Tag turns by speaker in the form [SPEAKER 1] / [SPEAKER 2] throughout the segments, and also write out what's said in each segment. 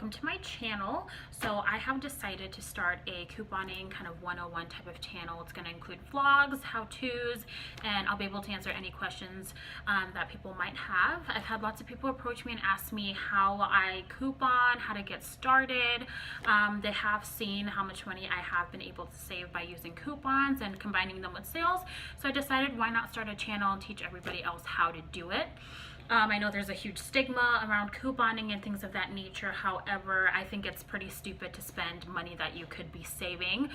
[SPEAKER 1] welcome to my channel. So I have decided to start a couponing kind of 101 type of channel. It's going to include vlogs, how-tos, and I'll be able to answer any questions that people might have. I've had lots of people approach me and ask me how I coupon, how to get started. They have seen how much money I have been able to save by using coupons and combining them with sales. So I decided, why not start a channel and teach everybody else how to do it. I know there's a huge stigma around couponing and things of that nature. However, I think it's pretty stupid to spend money that you could be saving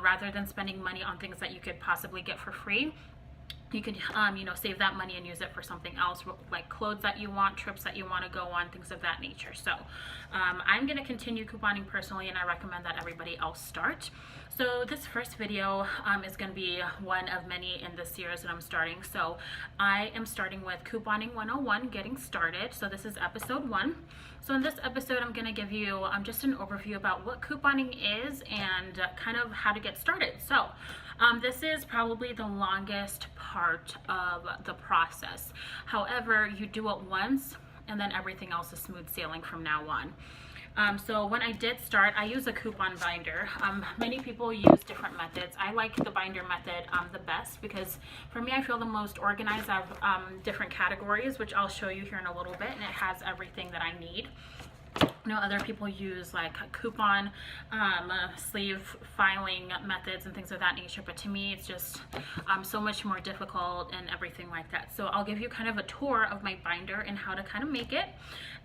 [SPEAKER 1] rather than spending money on things that you could possibly get for free. You could, save that money and use it for something else, like clothes that you want, trips that you want to go on, things of that nature. So I'm going to continue couponing personally, and I recommend that everybody else start. So this first video is going to be one of many in this series that I'm starting. So I am starting with Couponing 101, Getting Started. So this is episode 1. So in this episode, I'm going to give you just an overview about what couponing is and kind of how to get started. So this is probably the longest part of the process. However, you do it once and then everything else is smooth sailing from now on. So when I did start, I use a coupon binder. Many people use different methods. I like the binder method the best because for me, I feel the most organized. I have different categories, which I'll show you here in a little bit, and it has everything that I need. You know, other people use like coupon sleeve filing methods and things of that nature, but to me it's just so much more difficult and everything like that. So I'll give you kind of a tour of my binder and how to kind of make it,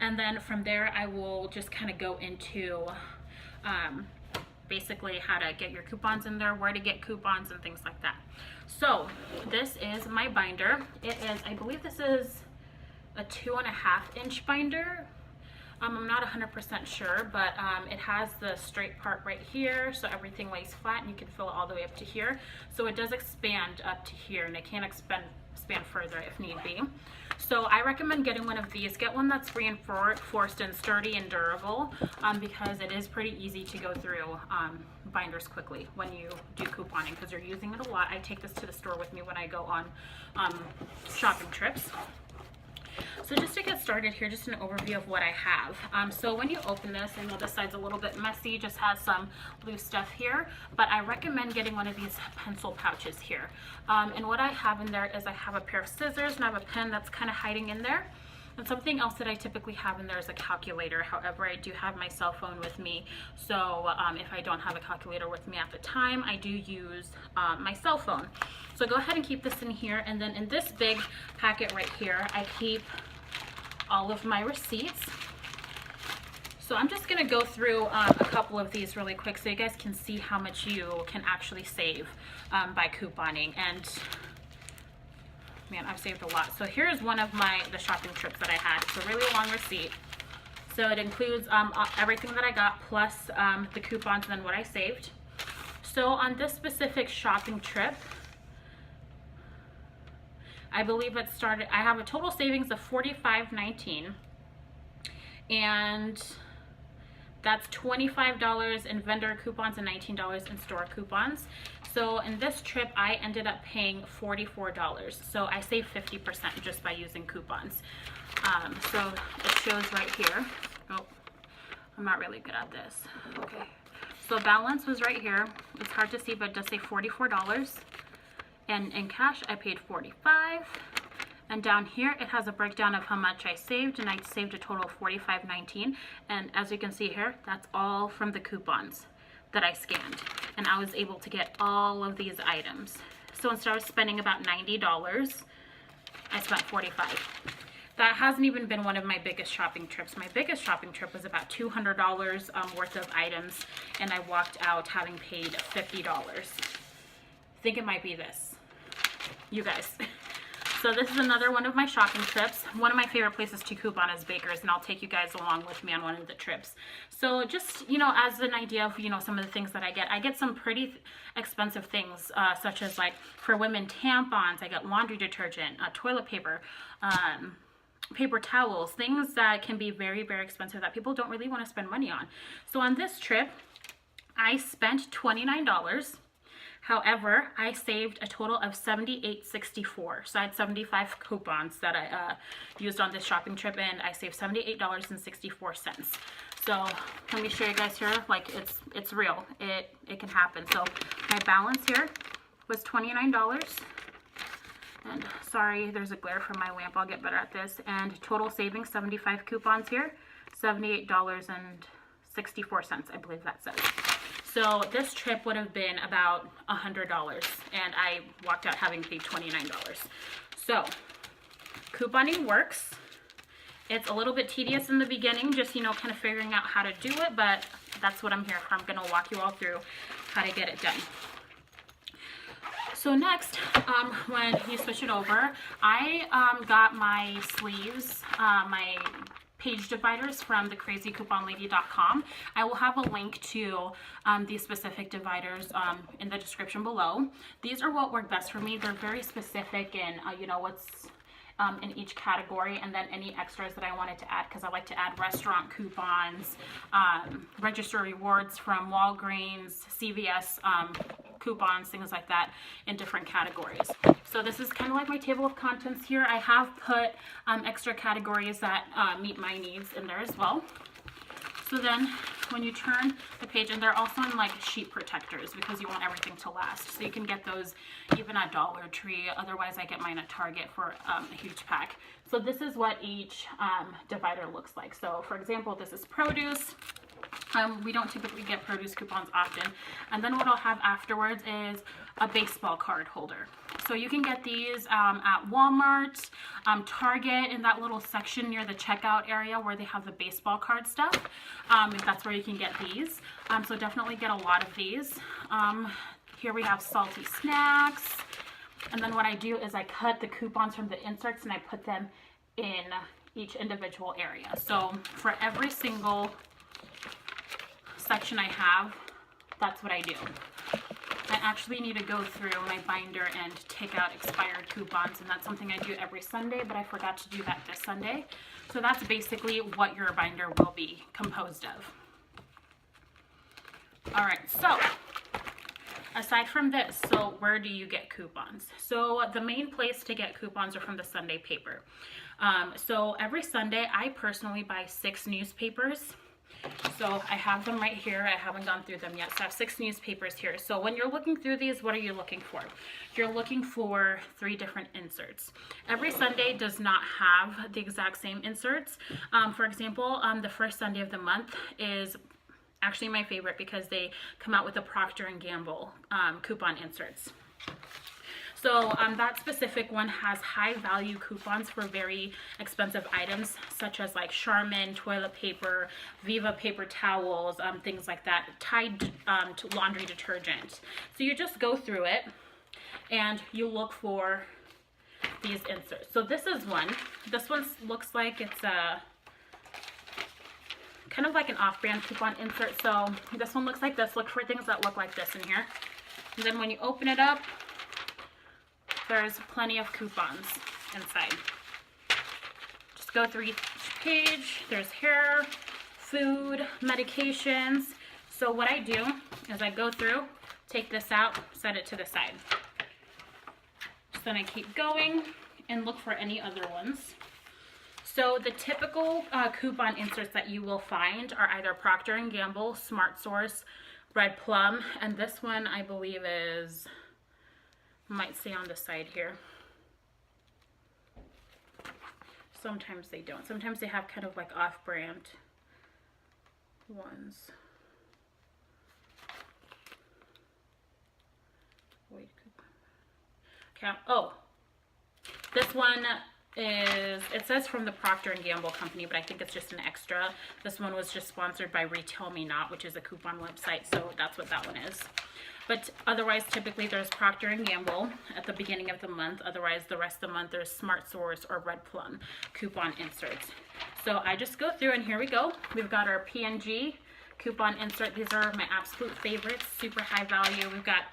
[SPEAKER 1] and then from there I will just kind of go into basically how to get your coupons in there, where to get coupons and things like that. So this is my binder. It is, I believe this is a 2.5-inch binder. I'm not 100% sure, but it has the straight part right here, so everything lays flat and you can fill it all the way up to here. So it does expand up to here, and it can expand further if need be. So I recommend getting one of these. Get one that's reinforced and sturdy and durable because it is pretty easy to go through binders quickly when you do couponing because you're using it a lot. I take this to the store with me when I go on shopping trips. So just to get started here, just an overview of what I have. So when you open this, I know this side's a little bit messy, just has some loose stuff here, but I recommend getting one of these pencil pouches here. And what I have in there is I have a pair of scissors and I have a pen that's kind of hiding in there. And something else that I typically have in there is a calculator. However, I do have my cell phone with me. So if I don't have a calculator with me at the time, I do use my cell phone. So go ahead and keep this in here. And then in this big packet right here, I keep all of my receipts. So I'm just gonna go through a couple of these really quick so you guys can see how much you can actually save by couponing. And man, I've saved a lot. So here's one of the shopping trips that I had. It's a really long receipt. So it includes everything that I got plus the coupons and then what I saved. So on this specific shopping trip, I believe it started, I have a total savings of $45.19, and that's $25 in vendor coupons and $19 in store coupons. So in this trip, I ended up paying $44. So I saved 50% just by using coupons. So it shows right here. Oh, I'm not really good at this. Okay. So balance was right here. It's hard to see, but it does say $44. And in cash, I paid $45. And down here, it has a breakdown of how much I saved, and I saved a total of $45.19. And as you can see here, that's all from the coupons that I scanned. And I was able to get all of these items. So instead of spending about $90, I spent $45. That hasn't even been one of my biggest shopping trips. My biggest shopping trip was about $200 worth of items, and I walked out having paid $50. I think it might be this. You guys. So this is another one of my shopping trips. One of my favorite places to coupon is Baker's, and I'll take you guys along with me on one of the trips. So just, as an idea of, some of the things that I get some pretty expensive things, such as like for women tampons, I get laundry detergent, toilet paper, paper towels, things that can be very, very expensive that people don't really want to spend money on. So on this trip, I spent $29. However, I saved a total of $78.64. So I had 75 coupons that I used on this shopping trip, and I saved $78.64. So let me show you guys here, like it's real. It can happen. So my balance here was $29. And sorry, there's a glare from my lamp. I'll get better at this. And total savings, 75 coupons here, $78.64, I believe that says. So this trip would have been about $100, and I walked out having paid $29. So couponing works. It's a little bit tedious in the beginning, just, you know, kind of figuring out how to do it, but that's what I'm here for. I'm going to walk you all through how to get it done. So next, when you switch it over, I got my sleeves, my page dividers from thecrazycouponlady.com. I will have a link to these specific dividers in the description below. These are what work best for me. They're very specific in, you know, what's in each category, and then any extras that I wanted to add, because I like to add restaurant coupons, register rewards from Walgreens, CVS coupons, things like that in different categories. So this is kind of like my table of contents here. I have put extra categories that meet my needs in there as well. So then when you turn the page, and they're also in like sheet protectors because you want everything to last. So you can get those even at Dollar Tree. Otherwise I get mine at Target for a huge pack. So this is what each divider looks like. So for example, this is produce. We don't typically get produce coupons often. And then what I'll have afterwards is a baseball card holder. So you can get these at Walmart, Target, in that little section near the checkout area where they have the baseball card stuff. That's where you can get these. So definitely get a lot of these. Here we have salty snacks. And then what I do is I cut the coupons from the inserts and I put them in each individual area. So for every single section I have, that's what I do. I actually need to go through my binder and take out expired coupons, and that's something I do every Sunday, but I forgot to do that this Sunday. So that's basically what your binder will be composed of. All right, so aside from this, so where do you get coupons? So the main place to get coupons are from the Sunday paper. So every Sunday, I personally buy 6 newspapers. So I have them right here. I haven't gone through them yet. So I have 6 newspapers here. So when you're looking through these, what are you looking for? You're looking for 3 different inserts. Every Sunday does not have the exact same inserts. For example, the first Sunday of the month is actually my favorite because they come out with the Procter & Gamble coupon inserts. So that specific one has high value coupons for very expensive items, such as like Charmin toilet paper, Viva paper towels, things like that, Tide laundry detergent. So you just go through it and you look for these inserts. So this is one. This one looks like it's a kind of like an off-brand coupon insert. So this one looks like this. Look for things that look like this in here. And then when you open it up, there's plenty of coupons inside. Just go through each page. There's hair, food, medications. So what I do is I go through, take this out, set it to the side. So then I keep going and look for any other ones. So the typical coupon inserts that you will find are either Procter & Gamble, Smart Source, Red Plum, and this one I believe is, might say on the side here. Sometimes they don't. Sometimes they have kind of like off-brand ones. Wait. Okay. Oh, this one is, it says from the Procter & Gamble company, but I think it's just an extra. This one was just sponsored by Retail Me Not, which is a coupon website, so that's what that one is. But otherwise, typically there's Procter & Gamble at the beginning of the month. Otherwise, the rest of the month there's Smart Source or Red Plum coupon inserts. So I just go through, and here we go. We've got our P&G coupon insert. These are my absolute favorites, super high value. We've got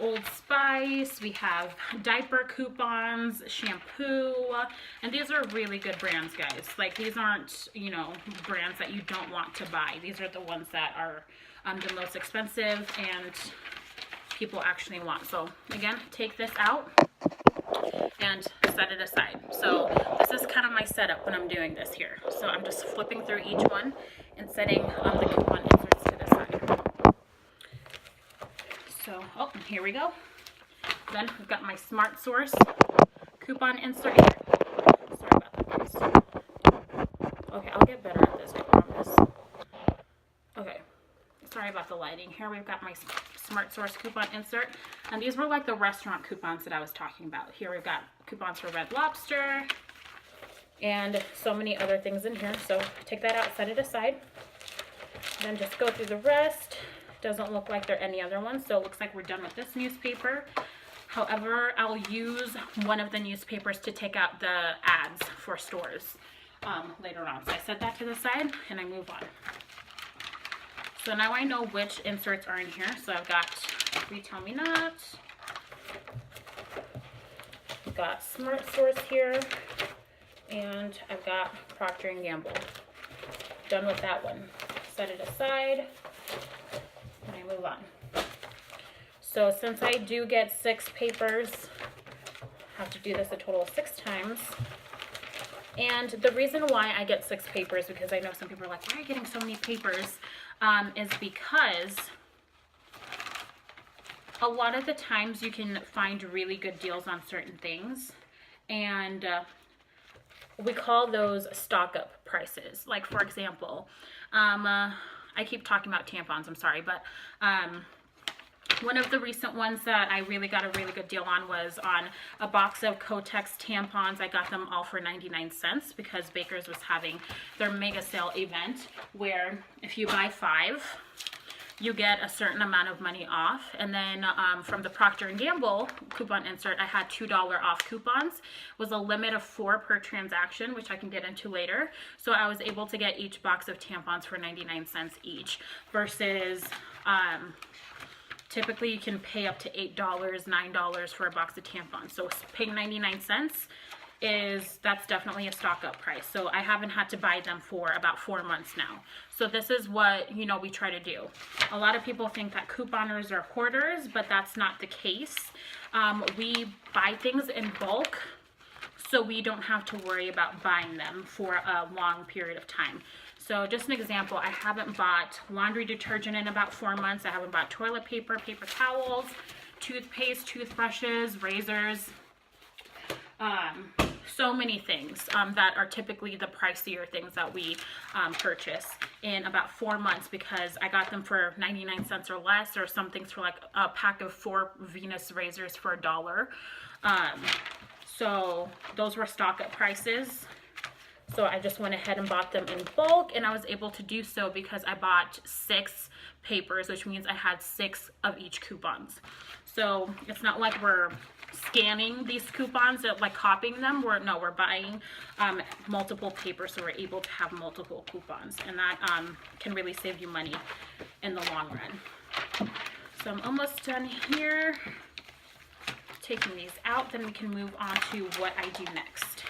[SPEAKER 1] Old Spice, we have diaper coupons, shampoo, and these are really good brands, guys. Like, these aren't, you know, brands that you don't want to buy. These are the ones that are the most expensive and people actually want. So again, take this out and set it aside. So this is kind of my setup when I'm doing this here. So I'm just flipping through each one and setting the coupon inserts to the side. So, oh, here we go. Then we've got my Smart Source coupon insert here. Sorry about that, guys. Okay, I'll get better at this, I promise. Okay, sorry about the lighting. Here we've got my Smart Source coupon insert. And these were like the restaurant coupons that I was talking about. Here we've got coupons for Red Lobster and so many other things in here. So take that out, set it aside. Then just go through the rest. Doesn't look like there are any other ones, so it looks like we're done with this newspaper. However, I'll use one of the newspapers to take out the ads for stores later on. So I set that to the side and I move on. So now I know which inserts are in here. So I've got Retail Me Not. I've got Smart Source here. And I've got Procter & Gamble. Done with that one. Set it aside. And I move on. So since I do get 6 papers, I have to do this a total of 6 times. And the reason why I get 6 papers, because I know some people are like, why are you getting so many papers? Is because a lot of the times you can find really good deals on certain things. And we call those stock up prices. Like, for example, I keep talking about tampons, I'm sorry, but one of the recent ones that I really got a really good deal on was on a box of Kotex tampons. I got them all for 99 cents because Baker's was having their mega sale event where if you buy 5, you get a certain amount of money off. And then from the Procter & Gamble coupon insert, I had $2 off coupons. It was a limit of 4 per transaction, which I can get into later. So I was able to get each box of tampons for 99 cents each versus typically you can pay up to $8, $9 for a box of tampons. So paying 99 cents that's definitely a stock up price. So I haven't had to buy them for about 4 months now. So this is what, you know, we try to do. A lot of people think that couponers are hoarders, but that's not the case. We buy things in bulk, so we don't have to worry about buying them for a long period of time. So just an example, I haven't bought laundry detergent in about 4 months. I haven't bought toilet paper, paper towels, toothpaste, toothbrushes, razors, so many things that are typically the pricier things that we purchase in about 4 months because I got them for 99 cents or less, or some things for like a pack of 4 Venus razors for $1. So those were stock up prices. So I just went ahead and bought them in bulk, and I was able to do so because I bought 6 papers, which means I had 6 of each coupons. So it's not like we're scanning these coupons, like copying them. We're buying multiple papers, so we're able to have multiple coupons, and that can really save you money in the long run. So I'm almost done here. Taking these out, then we can move on to what I do next.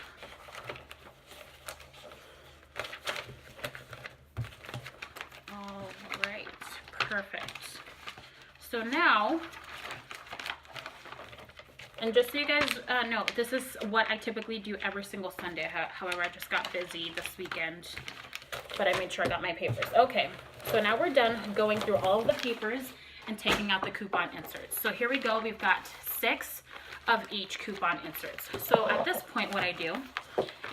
[SPEAKER 1] All right, perfect. So now, and just so you guys know, this is what I typically do every single Sunday. However, I just got busy this weekend, but I made sure I got my papers. Okay, so now we're done going through all of the papers and taking out the coupon inserts. So here we go. We've got 6 of each coupon inserts. So at this point, what I do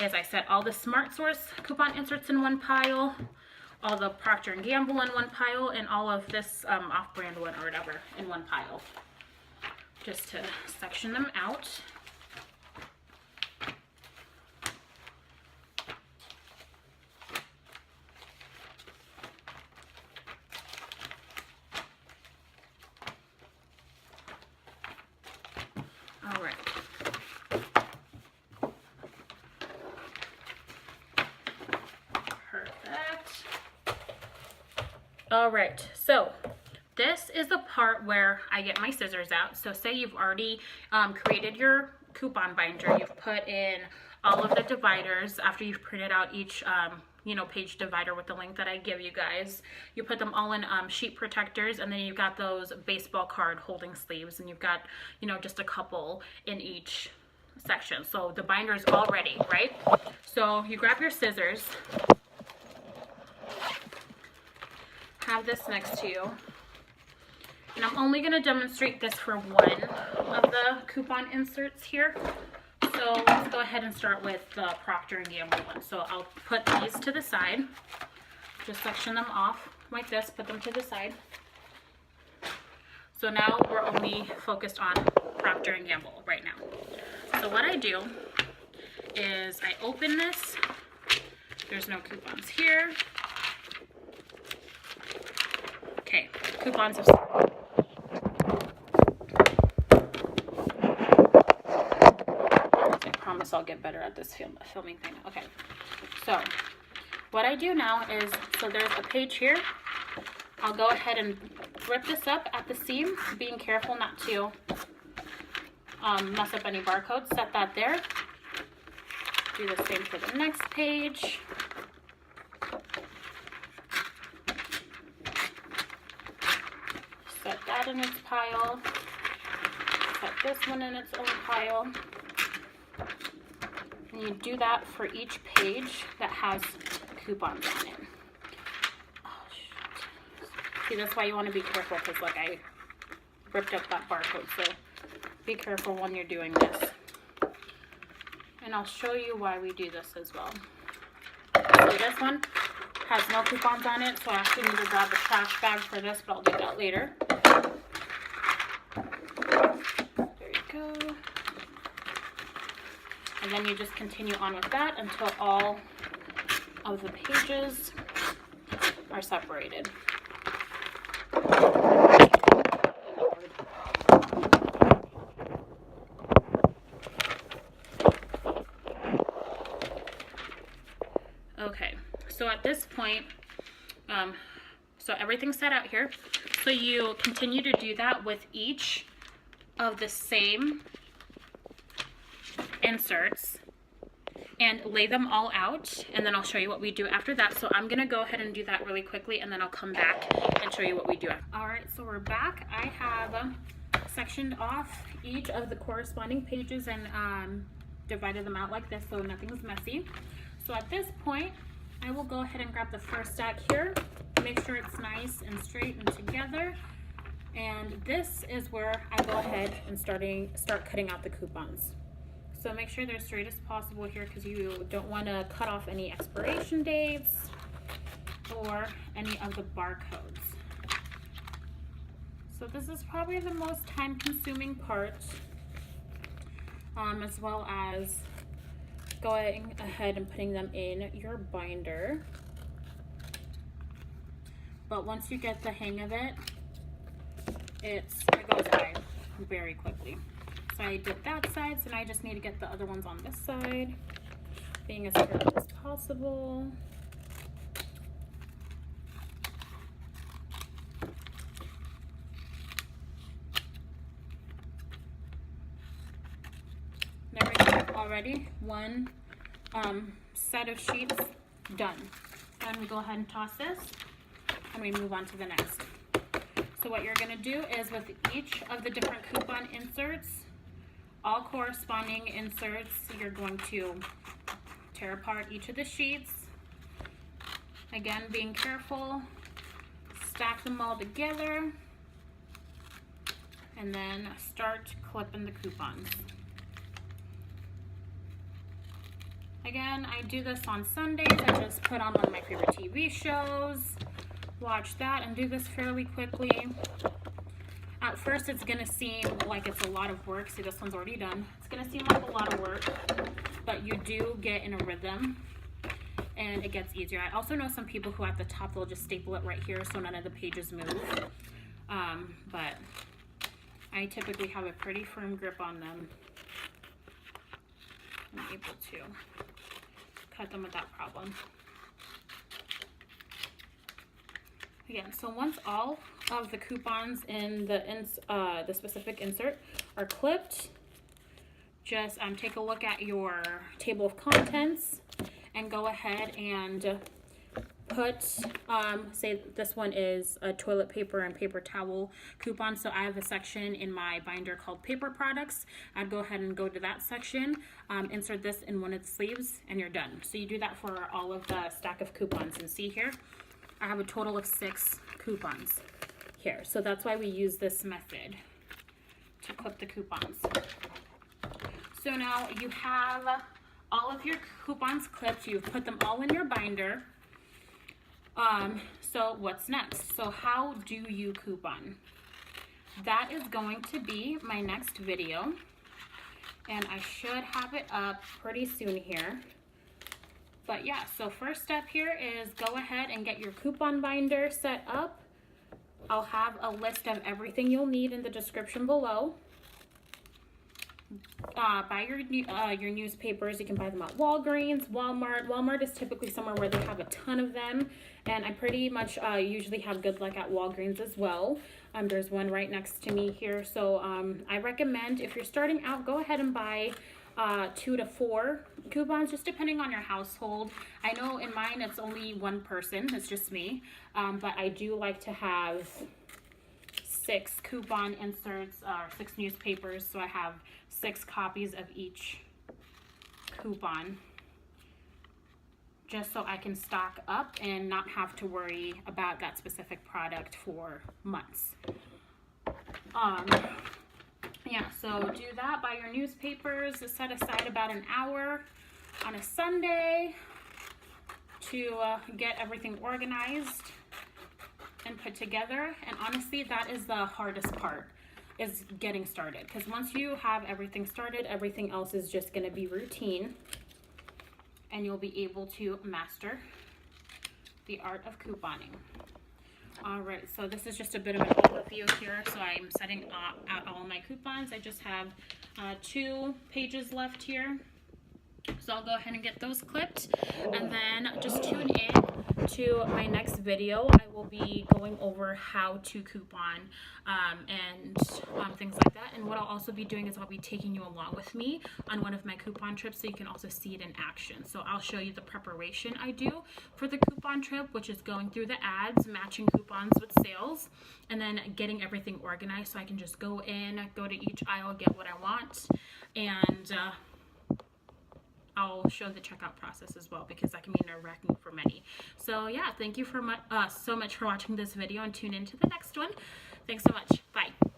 [SPEAKER 1] is I set all the Smart Source coupon inserts in one pile, all the Procter & Gamble in one pile, and all of this off-brand one or whatever in one pile, just to section them out. All right. Perfect. All right, so this is the part where I get my scissors out. So say you've already created your coupon binder. You've put in all of the dividers after you've printed out each page divider with the link that I give you guys. You put them all in sheet protectors, and then you've got those baseball card holding sleeves, and you've got, just a couple in each section. So the binder is all ready, right? So you grab your scissors, have this next to you. And I'm only going to demonstrate this for one of the coupon inserts here. So let's go ahead and start with the Procter & Gamble one. So I'll put these to the side. Just section them off like this, put them to the side. So now we're only focused on Procter & Gamble right now. So what I do is I open this. There's no coupons here. Okay, coupons have started. I promise I'll get better at this filming thing. Okay, so what I do now is, so there's a page here. I'll go ahead and rip this up at the seam, being careful not to mess up any barcodes. Set that there. Do the same for the next page. Set that in its pile. Set this one in its own pile. And you do that for each page that has coupons on it. Oh, shit. See, that's why you want to be careful, because like I ripped up that barcode, so be careful when you're doing this. And I'll show you why we do this as well. So this one has no coupons on it, so I actually need to grab the trash bag for this, but I'll do that later. There you go. And then you just continue on with that until all of the pages are separated. Okay, so at this point, so everything's set out here. So you continue to do that with each of the same inserts and lay them all out, and then I'll show you what we do after that. So I'm gonna go ahead and do that really quickly, and then I'll come back and show you what we do. All right, so we're back. I have sectioned off each of the corresponding pages and divided them out like this so nothing's messy. So at this point, I will go ahead and grab the first stack here, make sure it's nice and straight and together. And this is where I go ahead and start cutting out the coupons. So make sure they're straight as possible here, because you don't want to cut off any expiration dates or any of the barcodes. So this is probably the most time-consuming part, as well as going ahead and putting them in your binder. But once you get the hang of it, it goes by very quickly. So I did that side, so now I just need to get the other ones on this side, being as careful as possible. There we go, already one set of sheets done. And we go ahead and toss this, and we move on to the next. So what you're going to do is with each of the different coupon inserts, all corresponding inserts, you're going to tear apart each of the sheets. Again, being careful, stack them all together, and then start clipping the coupons. Again, I do this on Sundays. I just put on one of my favorite TV shows, watch that, and do this fairly quickly. At first, it's going to seem like it's a lot of work. See, this one's already done. It's going to seem like a lot of work, but you do get in a rhythm, and it gets easier. I also know some people who at the top, they'll just staple it right here so none of the pages move. But I typically have a pretty firm grip on them. I'm able to cut them without problem. Again, so once all of the coupons in the specific insert are clipped, just take a look at your table of contents and go ahead and put, say this one is a toilet paper and paper towel coupon, so I have a section in my binder called paper products. I'd go ahead and go to that section, insert this in one of the sleeves, and you're done. So you do that for all of the stack of coupons, and see here, I have a total of 6 coupons here. So that's why we use this method to clip the coupons. So now you have all of your coupons clipped. You've put them all in your binder. So what's next? So how do you coupon? That is going to be my next video, and I should have it up pretty soon here. But yeah, so first step here is go ahead and get your coupon binder set up. I'll have a list of everything you'll need in the description below. Buy your newspapers. You can buy them at Walgreens, Walmart. Walmart is typically somewhere where they have a ton of them, and I pretty much usually have good luck at Walgreens as well. There's one right next to me here, so I recommend if you're starting out, go ahead and buy 2 to 4 coupons, just depending on your household. I know in mine it's only one person, it's just me, but I do like to have 6 coupon inserts, 6 newspapers, so I have 6 copies of each coupon, just so I can stock up and not have to worry about that specific product for months. Yeah, so do that, buy your newspapers, set aside about an hour on a Sunday to get everything organized and put together. And honestly, that is the hardest part, is getting started, because once you have everything started, everything else is just going to be routine, and you'll be able to master the art of couponing. All right, so this is just a bit of an overview here. So I'm setting out all my coupons. I just have 2 pages left here. So I'll go ahead and get those clipped, and then just tune in to my next video. I will be going over how to coupon and things like that. And what I'll also be doing is I'll be taking you along with me on one of my coupon trips, so you can also see it in action. So I'll show you the preparation I do for the coupon trip, which is going through the ads, matching coupons with sales, and then getting everything organized so I can just go in, go to each aisle, get what I want, and I'll show the checkout process as well, because that can be nerve-wracking for many. So yeah, thank you so much for watching this video, and tune in to the next one. Thanks so much. Bye.